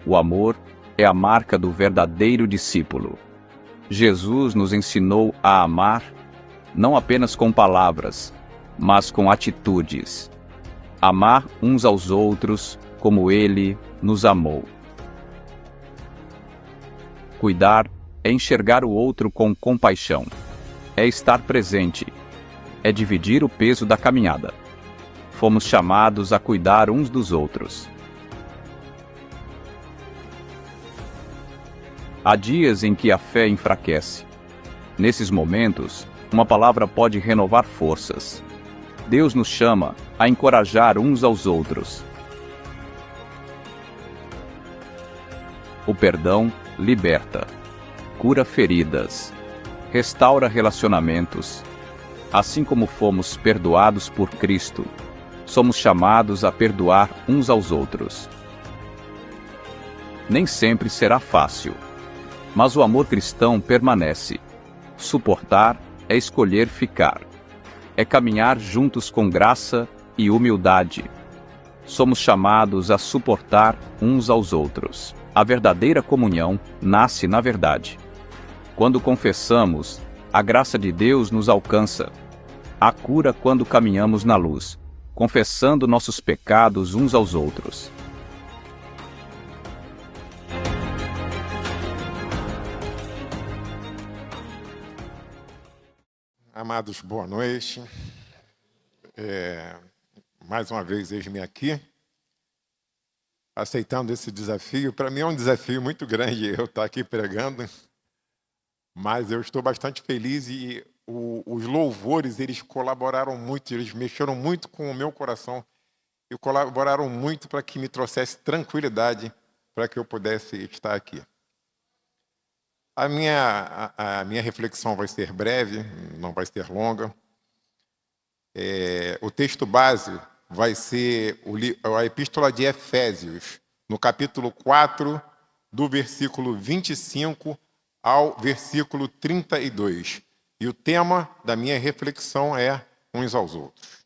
O amor é a marca do verdadeiro discípulo. Jesus nos ensinou a amar, não apenas com palavras, mas com atitudes. Amar uns aos outros como Ele nos amou. Cuidar é enxergar o outro com compaixão. É estar presente. É dividir o peso da caminhada. Fomos chamados a cuidar uns dos outros. Há dias em que a fé enfraquece. Nesses momentos, uma palavra pode renovar forças. Deus nos chama a encorajar uns aos outros. O perdão liberta, cura feridas, restaura relacionamentos. Assim como fomos perdoados por Cristo, somos chamados a perdoar uns aos outros. Nem sempre será fácil, mas o amor cristão permanece. Suportar é escolher ficar. É caminhar juntos com graça e humildade. Somos chamados a suportar uns aos outros. A verdadeira comunhão nasce na verdade. Quando confessamos, a graça de Deus nos alcança. Há cura quando caminhamos na luz, confessando nossos pecados uns aos outros. Amados, boa noite. Mais uma vez, eis-me aqui, aceitando esse desafio. Para mim é um desafio muito grande eu estar aqui pregando, mas eu estou bastante feliz e os louvores, eles colaboraram muito, eles mexeram muito com o meu coração e colaboraram muito para que me trouxesse tranquilidade para que eu pudesse estar aqui. A minha reflexão vai ser breve, não vai ser longa. O texto base vai ser a Epístola de Efésios, no capítulo 4, do versículo 25 ao versículo 32. E o tema da minha reflexão é uns aos outros.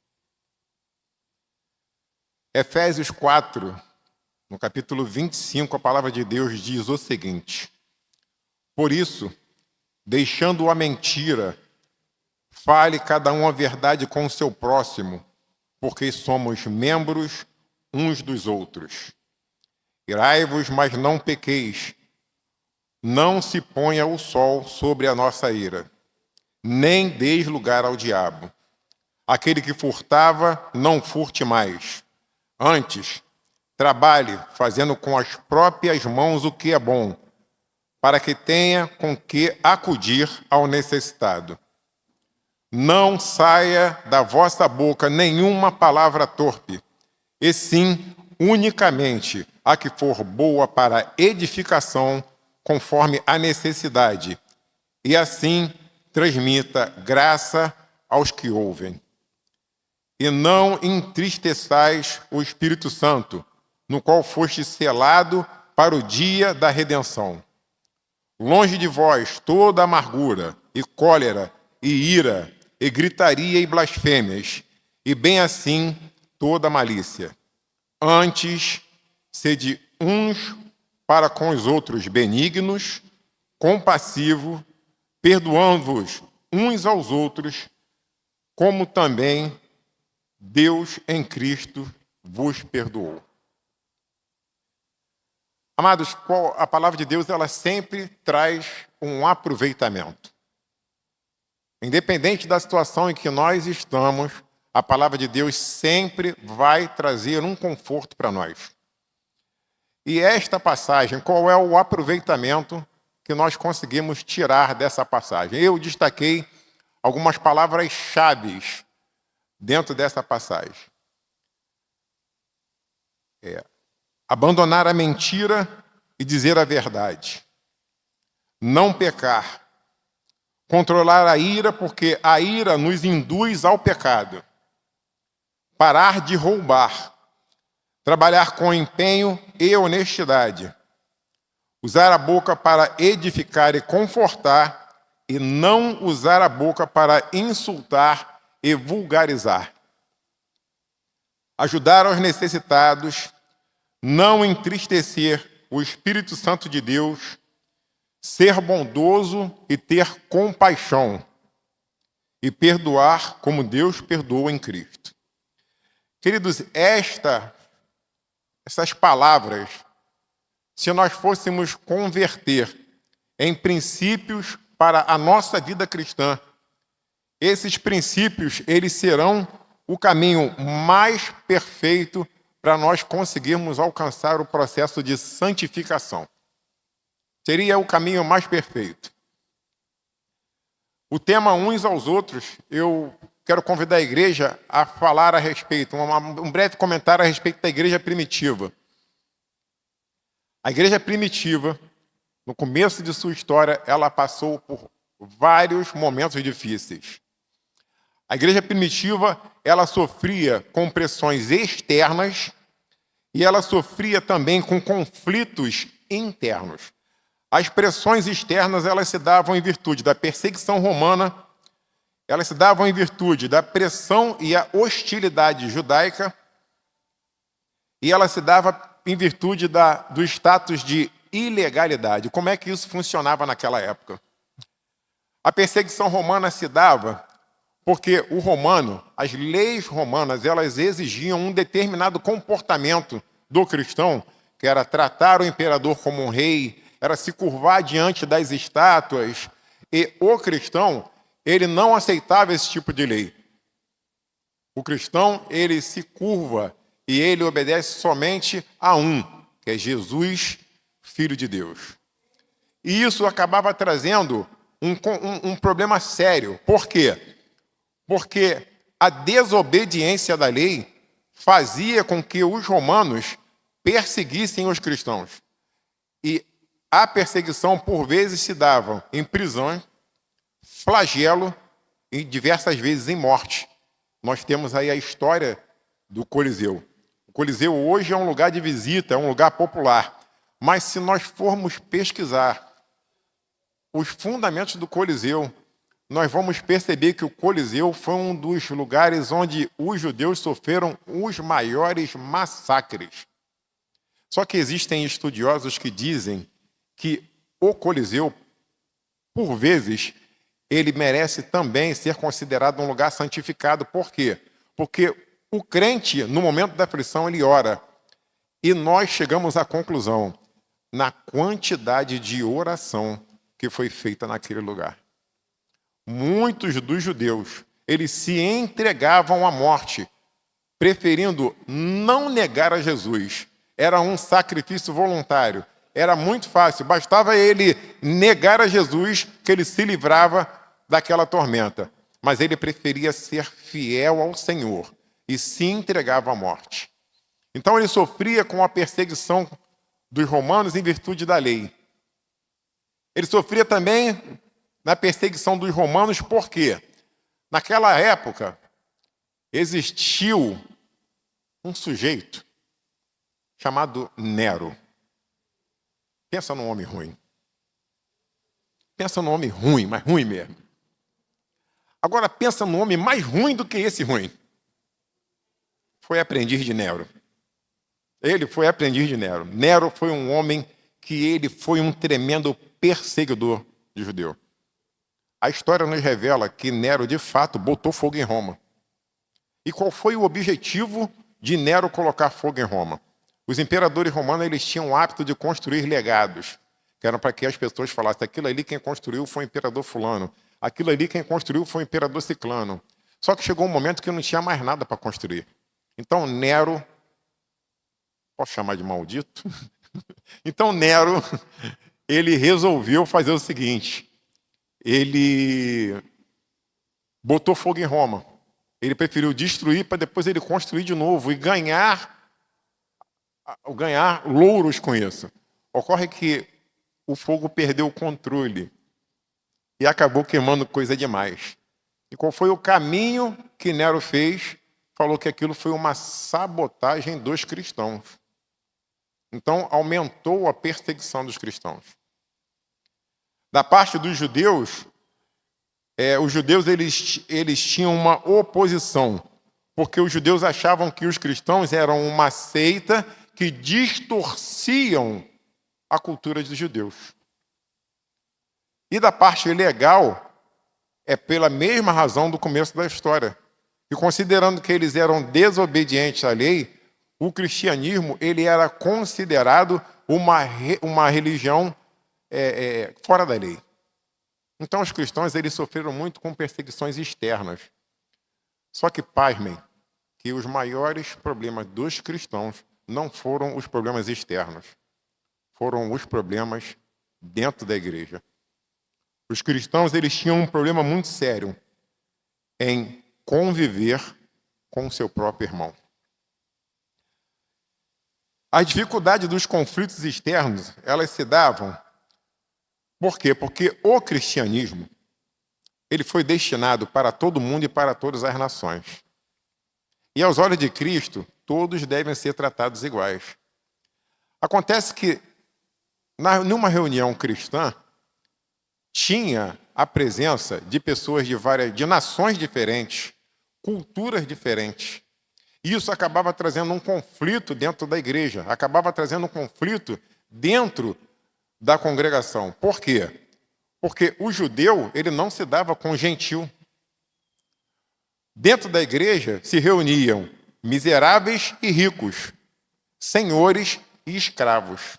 Efésios 4, no capítulo 25, a palavra de Deus diz o seguinte: por isso, deixando a mentira, fale cada um a verdade com o seu próximo, porque somos membros uns dos outros. Irai-vos, mas não pequeis. Não se ponha o sol sobre a nossa ira, nem deis lugar ao diabo. Aquele que furtava, não furte mais. Antes, trabalhe, fazendo com as próprias mãos o que é bom, para que tenha com que acudir ao necessitado. Não saia da vossa boca nenhuma palavra torpe, e sim, unicamente, a que for boa para edificação, conforme a necessidade, e assim transmita graça aos que ouvem. E não entristeçais o Espírito Santo, no qual foste selado para o dia da redenção. Longe de vós toda amargura, e cólera, e ira, e gritaria e blasfêmias, e bem assim toda malícia. Antes, sede uns para com os outros benignos, compassivos, perdoando-vos uns aos outros, como também Deus em Cristo vos perdoou. Amados, a palavra de Deus, ela sempre traz um aproveitamento. Independente da situação em que nós estamos, a palavra de Deus sempre vai trazer um conforto para nós. E esta passagem, qual é o aproveitamento que nós conseguimos tirar dessa passagem? Eu destaquei algumas palavras-chave dentro dessa passagem. Abandonar a mentira e dizer a verdade. Não pecar. Controlar a ira, porque a ira nos induz ao pecado. Parar de roubar. Trabalhar com empenho e honestidade. Usar a boca para edificar e confortar, e não usar a boca para insultar e vulgarizar. Ajudar aos necessitados, não entristecer o Espírito Santo de Deus, ser bondoso e ter compaixão, e perdoar como Deus perdoa em Cristo. Queridos, essas palavras, se nós fôssemos converter em princípios para a nossa vida cristã, esses princípios, eles serão o caminho mais perfeito para nós conseguirmos alcançar o processo de santificação. Seria o caminho mais perfeito. O tema uns aos outros, eu quero convidar a igreja a falar a respeito, um breve comentário a respeito da igreja primitiva. A igreja primitiva, no começo de sua história, ela passou por vários momentos difíceis. A igreja primitiva, ela sofria com pressões externas e ela sofria também com conflitos internos. As pressões externas, elas se davam em virtude da perseguição romana, elas se davam em virtude da pressão e a hostilidade judaica, e ela se dava em virtude do status de ilegalidade. Como é que isso funcionava naquela época? A perseguição romana se dava porque o romano, as leis romanas, elas exigiam um determinado comportamento do cristão, que era tratar o imperador como um rei, era se curvar diante das estátuas, e o cristão, ele não aceitava esse tipo de lei. O cristão, ele se curva e ele obedece somente a um, que é Jesus, Filho de Deus. E isso acabava trazendo um problema sério. Por quê? Porque a desobediência da lei fazia com que os romanos perseguissem os cristãos. E a perseguição, por vezes, se dava em prisão, flagelo e diversas vezes em morte. Nós temos aí a história do Coliseu. O Coliseu hoje é um lugar de visita, é um lugar popular. Mas se nós formos pesquisar os fundamentos do Coliseu, nós vamos perceber que o Coliseu foi um dos lugares onde os judeus sofreram os maiores massacres. Só que existem estudiosos que dizem que o Coliseu, por vezes, ele merece também ser considerado um lugar santificado. Por quê? Porque o crente, no momento da aflição, ele ora. E nós chegamos à conclusão, na quantidade de oração que foi feita naquele lugar. Muitos dos judeus, eles se entregavam à morte, preferindo não negar a Jesus. Era um sacrifício voluntário. Era muito fácil, bastava ele negar a Jesus que ele se livrava daquela tormenta. Mas ele preferia ser fiel ao Senhor e se entregava à morte. Então ele sofria com a perseguição dos romanos em virtude da lei. Ele sofria também na perseguição dos romanos, porque naquela época existiu um sujeito chamado Nero. Pensa num homem ruim. Pensa num homem ruim, mas ruim mesmo. Agora pensa num homem mais ruim do que esse ruim. Foi aprendiz de Nero. Ele foi aprendiz de Nero. Nero foi um homem que ele foi um tremendo perseguidor de judeu. A história nos revela que Nero, de fato, botou fogo em Roma. E qual foi o objetivo de Nero colocar fogo em Roma? Os imperadores romanos, eles tinham o hábito de construir legados, que eram para que as pessoas falassem, aquilo ali quem construiu foi o imperador fulano, aquilo ali quem construiu foi o imperador ciclano. Só que chegou um momento que não tinha mais nada para construir. Então Nero, posso chamar de maldito? Então Nero, ele resolveu fazer o seguinte, ele botou fogo em Roma. Ele preferiu destruir para depois ele construir de novo e ganhar louros com isso. Ocorre que o fogo perdeu o controle e acabou queimando coisa demais. E qual foi o caminho que Nero fez? Falou que aquilo foi uma sabotagem dos cristãos. Então, aumentou a perseguição dos cristãos. Da parte dos judeus, os judeus eles tinham uma oposição, porque os judeus achavam que os cristãos eram uma seita que distorciam a cultura dos judeus. E da parte legal, é pela mesma razão do começo da história. E considerando que eles eram desobedientes à lei, o cristianismo ele era considerado uma religião fora da lei. Então os cristãos eles sofreram muito com perseguições externas. Só que, pasmem, que os maiores problemas dos cristãos não foram os problemas externos, foram os problemas dentro da igreja. Os cristãos eles tinham um problema muito sério em conviver com o seu próprio irmão. A dificuldade dos conflitos externos, elas se davam. Por quê? Porque o cristianismo ele foi destinado para todo mundo e para todas as nações. E aos olhos de Cristo, todos devem ser tratados iguais. Acontece que, numa reunião cristã, tinha a presença de pessoas de nações diferentes, culturas diferentes. Isso acabava trazendo um conflito dentro da igreja, acabava trazendo um conflito dentro da congregação. Por quê? Porque o judeu ele não se dava com o gentil. Dentro da igreja se reuniam miseráveis e ricos, senhores e escravos.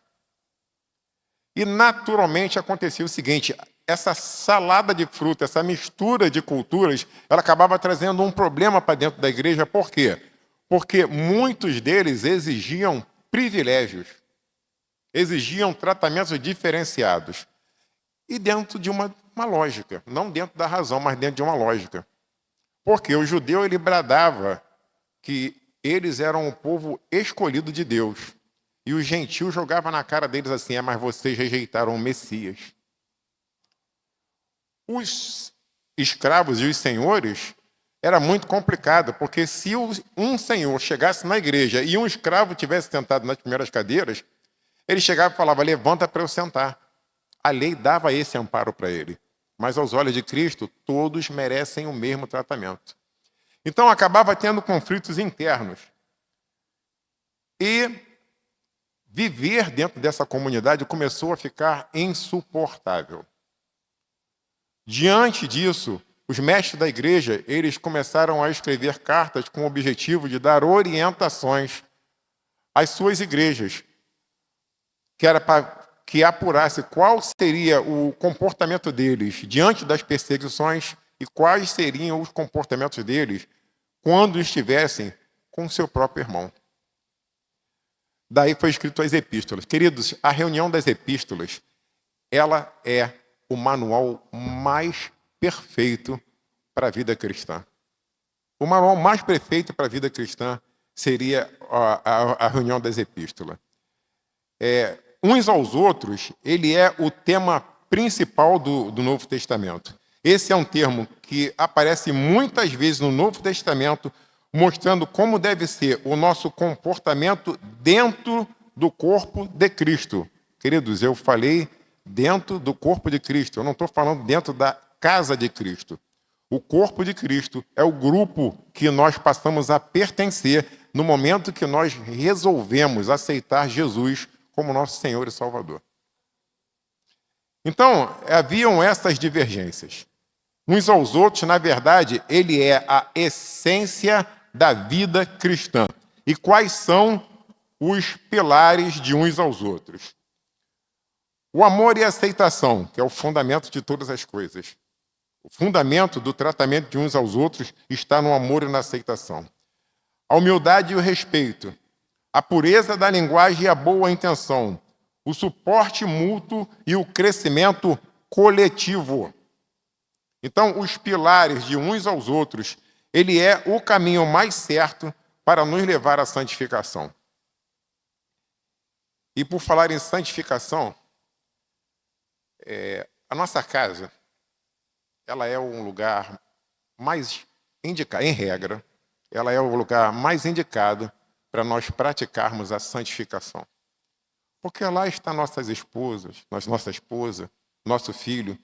E naturalmente acontecia o seguinte: essa salada de fruta, essa mistura de culturas, ela acabava trazendo um problema para dentro da igreja. Por quê? Porque muitos deles exigiam privilégios, exigiam tratamentos diferenciados. E dentro de uma lógica, não dentro da razão, mas dentro de uma lógica. Porque o judeu ele bradava que eles eram o povo escolhido de Deus. E o gentil jogava na cara deles assim: mas vocês rejeitaram o Messias. Os escravos e os senhores era muito complicado, porque se um senhor chegasse na igreja e um escravo tivesse sentado nas primeiras cadeiras, ele chegava e falava: levanta para eu sentar. A lei dava esse amparo para ele. Mas aos olhos de Cristo, todos merecem o mesmo tratamento. Então acabava tendo conflitos internos. E viver dentro dessa comunidade começou a ficar insuportável. Diante disso, os mestres da igreja, eles começaram a escrever cartas com o objetivo de dar orientações às suas igrejas, que era para que apurasse qual seria o comportamento deles diante das perseguições e quais seriam os comportamentos deles quando estivessem com seu próprio irmão. Daí foi escrito as epístolas. Queridos, a reunião das epístolas, ela é o manual mais perfeito para a vida cristã. O manual mais perfeito para a vida cristã seria a reunião das epístolas. Uns aos outros, ele é o tema principal do Novo Testamento. Esse é um termo que aparece muitas vezes no Novo Testamento, mostrando como deve ser o nosso comportamento dentro do corpo de Cristo. Queridos, eu falei dentro do corpo de Cristo, eu não estou falando dentro da casa de Cristo. O corpo de Cristo é o grupo que nós passamos a pertencer no momento que nós resolvemos aceitar Jesus como nosso Senhor e Salvador. Então, haviam essas divergências. Uns aos outros, na verdade, ele é a essência da vida cristã. E quais são os pilares de uns aos outros? O amor e a aceitação, que é o fundamento de todas as coisas. O fundamento do tratamento de uns aos outros está no amor e na aceitação. A humildade e o respeito. A pureza da linguagem e a boa intenção. O suporte mútuo e o crescimento coletivo. Então, os pilares de uns aos outros, ele é o caminho mais certo para nos levar à santificação. E por falar em santificação, a nossa casa, ela é um lugar mais indicado, em regra, ela é o lugar mais indicado para nós praticarmos a santificação. Porque lá está nossa esposa, nosso filho.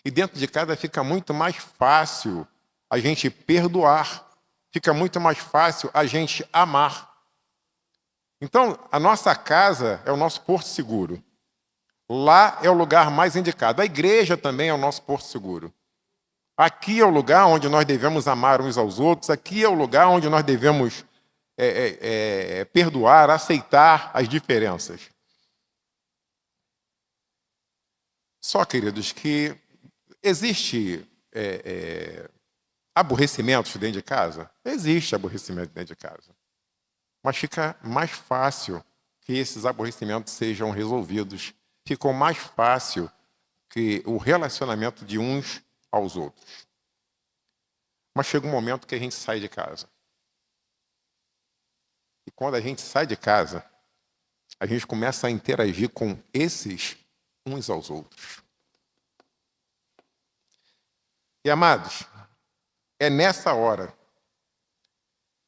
E dentro de casa fica muito mais fácil a gente perdoar. Fica muito mais fácil a gente amar. Então, a nossa casa é o nosso porto seguro. Lá é o lugar mais indicado. A igreja também é o nosso porto seguro. Aqui é o lugar onde nós devemos amar uns aos outros. Aqui é o lugar onde nós devemos perdoar, aceitar as diferenças. Só, queridos, que existe aborrecimentos dentro de casa? Existe aborrecimento dentro de casa. Mas fica mais fácil que esses aborrecimentos sejam resolvidos. Ficou mais fácil que o relacionamento de uns aos outros. Mas chega um momento que a gente sai de casa. E quando a gente sai de casa, a gente começa a interagir com esses uns aos outros. E, amados, é nessa hora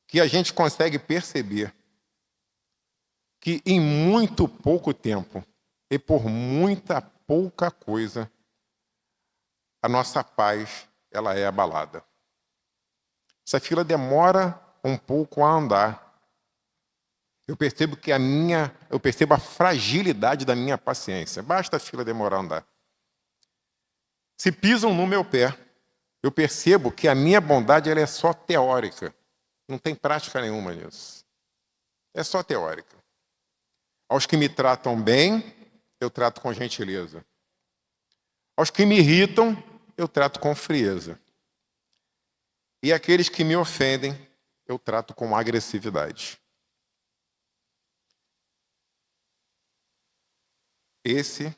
que a gente consegue perceber que em muito pouco tempo e por muita pouca coisa, a nossa paz ela é abalada. Essa fila demora um pouco a andar. Eu percebo a fragilidade da minha paciência. Basta a fila demorar a andar. Se pisam no meu pé, eu percebo que a minha bondade ela é só teórica. Não tem prática nenhuma nisso. É só teórica. Aos que me tratam bem, eu trato com gentileza. Aos que me irritam, eu trato com frieza. E aqueles que me ofendem, eu trato com agressividade. Esse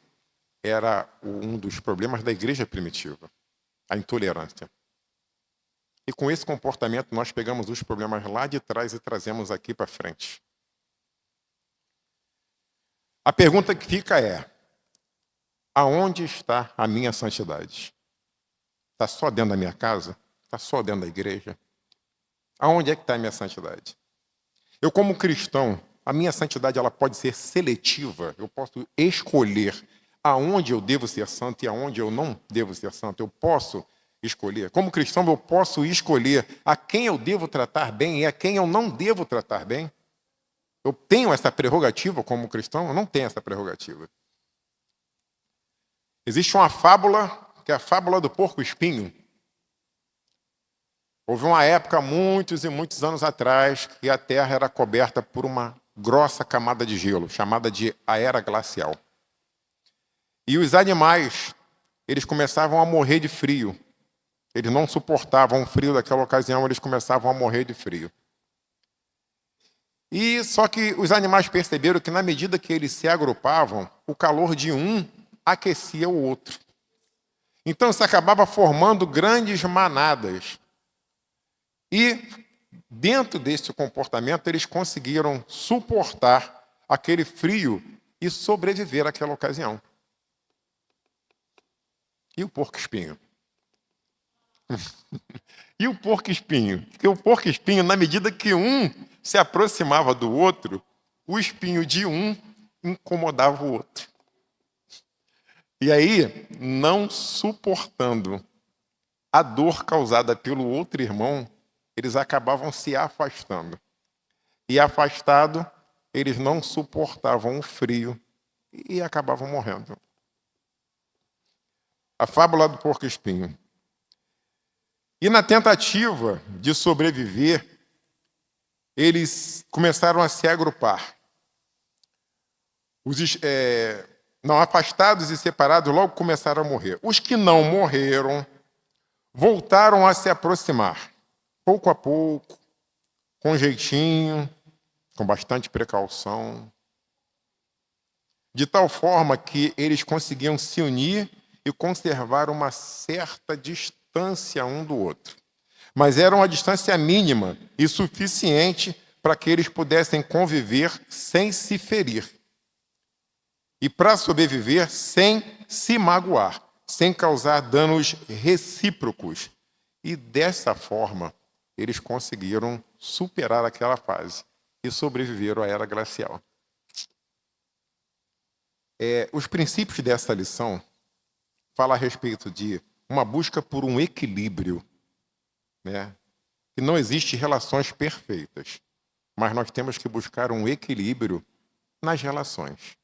era um dos problemas da igreja primitiva, a intolerância. E com esse comportamento nós pegamos os problemas lá de trás e trazemos aqui para frente. A pergunta que fica é: aonde está a minha santidade? Está só dentro da minha casa? Está só dentro da igreja? Aonde é que está a minha santidade? Eu, como cristão, a minha santidade ela pode ser seletiva. Eu posso escolher aonde eu devo ser santo e aonde eu não devo ser santo. Eu posso escolher. Como cristão, eu posso escolher a quem eu devo tratar bem e a quem eu não devo tratar bem. Eu tenho essa prerrogativa como cristão? Eu não tenho essa prerrogativa. Existe uma fábula, que é a fábula do porco-espinho. Houve uma época, muitos e muitos anos atrás, que a Terra era coberta por uma grossa camada de gelo, chamada de a Era Glacial. E os animais, eles começavam a morrer de frio. Eles não suportavam o frio daquela ocasião, eles começavam a morrer de frio. E só que os animais perceberam que na medida que eles se agrupavam, o calor de um aquecia o outro. Então se acabava formando grandes manadas. E dentro desse comportamento eles conseguiram suportar aquele frio e sobreviver àquela ocasião. E o porco-espinho? E o porco-espinho? Porque o porco-espinho, na medida que um se aproximava do outro, o espinho de um incomodava o outro. E aí, não suportando a dor causada pelo outro irmão, eles acabavam se afastando. E afastado, eles não suportavam o frio e acabavam morrendo. A fábula do porco-espinho. E na tentativa de sobreviver, eles começaram a se agrupar. Não, afastados e separados, logo começaram a morrer. Os que não morreram voltaram a se aproximar, pouco a pouco, com jeitinho, com bastante precaução, de tal forma que eles conseguiam se unir e conservar uma certa distância um do outro. Mas era uma distância mínima e suficiente para que eles pudessem conviver sem se ferir. E para sobreviver sem se magoar, sem causar danos recíprocos. E dessa forma, eles conseguiram superar aquela fase e sobreviveram à Era Glacial. Os princípios dessa lição falam a respeito de uma busca por um equilíbrio, né? Que não existe relações perfeitas, mas nós temos que buscar um equilíbrio nas relações.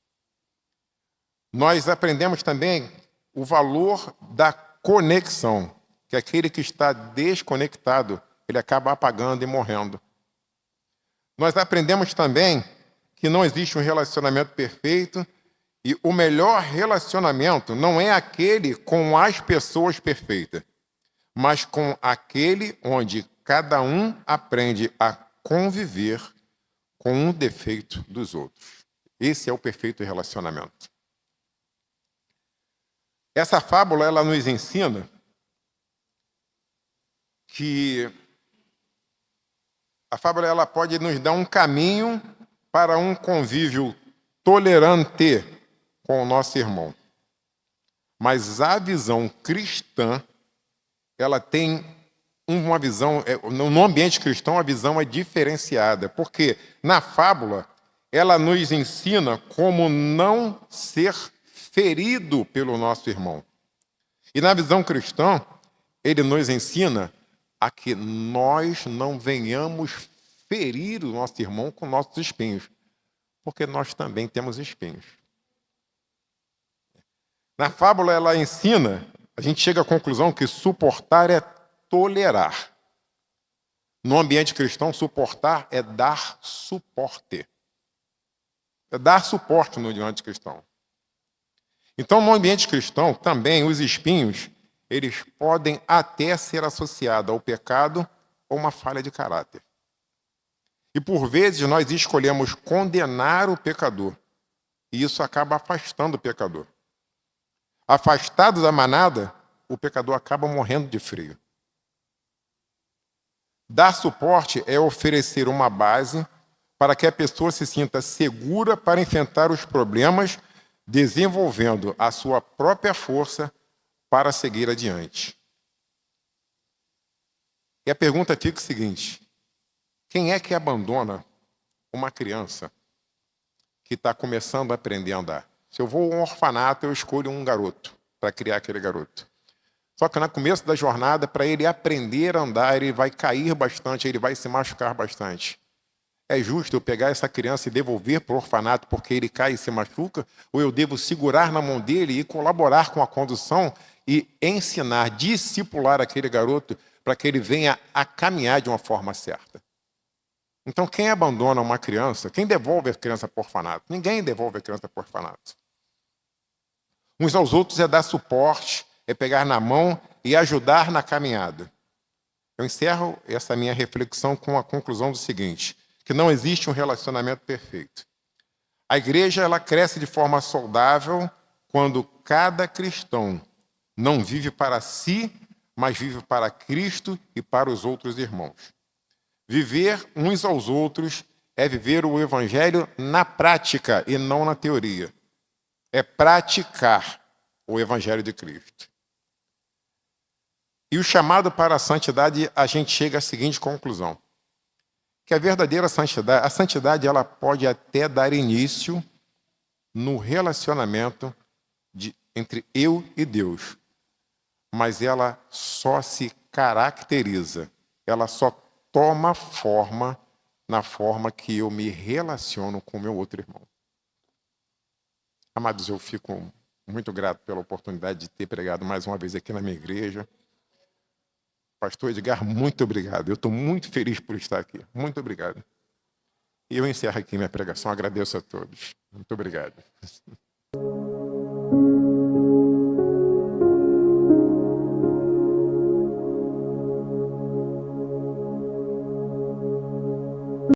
Nós aprendemos também o valor da conexão, que aquele que está desconectado, ele acaba apagando e morrendo. Nós aprendemos também que não existe um relacionamento perfeito e o melhor relacionamento não é aquele com as pessoas perfeitas, mas com aquele onde cada um aprende a conviver com um defeito dos outros. Esse é o perfeito relacionamento. Essa fábula, ela nos ensina que a fábula ela pode nos dar um caminho para um convívio tolerante com o nosso irmão. Mas a visão cristã, ela tem uma visão, no ambiente cristão a visão é diferenciada, porque na fábula ela nos ensina como não ser ferido pelo nosso irmão. E na visão cristã, ele nos ensina a que nós não venhamos ferir o nosso irmão com nossos espinhos, porque nós também temos espinhos. Na fábula ela ensina, a gente chega à conclusão que suportar é tolerar. No ambiente cristão, suportar é dar suporte. É dar suporte no ambiente cristão. Então, no ambiente cristão, também os espinhos, eles podem até ser associados ao pecado ou uma falha de caráter. E por vezes nós escolhemos condenar o pecador, e isso acaba afastando o pecador. Afastado da manada, o pecador acaba morrendo de frio. Dar suporte é oferecer uma base para que a pessoa se sinta segura para enfrentar os problemas, desenvolvendo a sua própria força para seguir adiante. E a pergunta fica o seguinte: quem é que abandona uma criança que está começando a aprender a andar? Se eu vou a um orfanato, eu escolho um garoto para criar aquele garoto. Só que no começo da jornada, para ele aprender a andar, ele vai cair bastante, ele vai se machucar bastante. É justo eu pegar essa criança e devolver para o orfanato porque ele cai e se machuca? Ou eu devo segurar na mão dele e colaborar com a condução e ensinar, discipular aquele garoto para que ele venha a caminhar de uma forma certa? Então, quem abandona uma criança, quem devolve a criança para o orfanato? Ninguém devolve a criança para o orfanato. Uns aos outros é dar suporte, é pegar na mão e ajudar na caminhada. Eu encerro essa minha reflexão com a conclusão do seguinte: que não existe um relacionamento perfeito. A igreja ela cresce de forma saudável quando cada cristão não vive para si, mas vive para Cristo e para os outros irmãos. Viver uns aos outros é viver o evangelho na prática e não na teoria. É praticar o evangelho de Cristo. E o chamado para a santidade, a gente chega à seguinte conclusão: que a verdadeira santidade ela pode até dar início no relacionamento entre eu e Deus, mas ela só se caracteriza, ela só toma forma na forma que eu me relaciono com o meu outro irmão. Amados, eu fico muito grato pela oportunidade de ter pregado mais uma vez aqui na minha igreja. Pastor Edgar, muito obrigado. Eu estou muito feliz por estar aqui. Muito obrigado. E eu encerro aqui minha pregação. Agradeço a todos. Muito obrigado.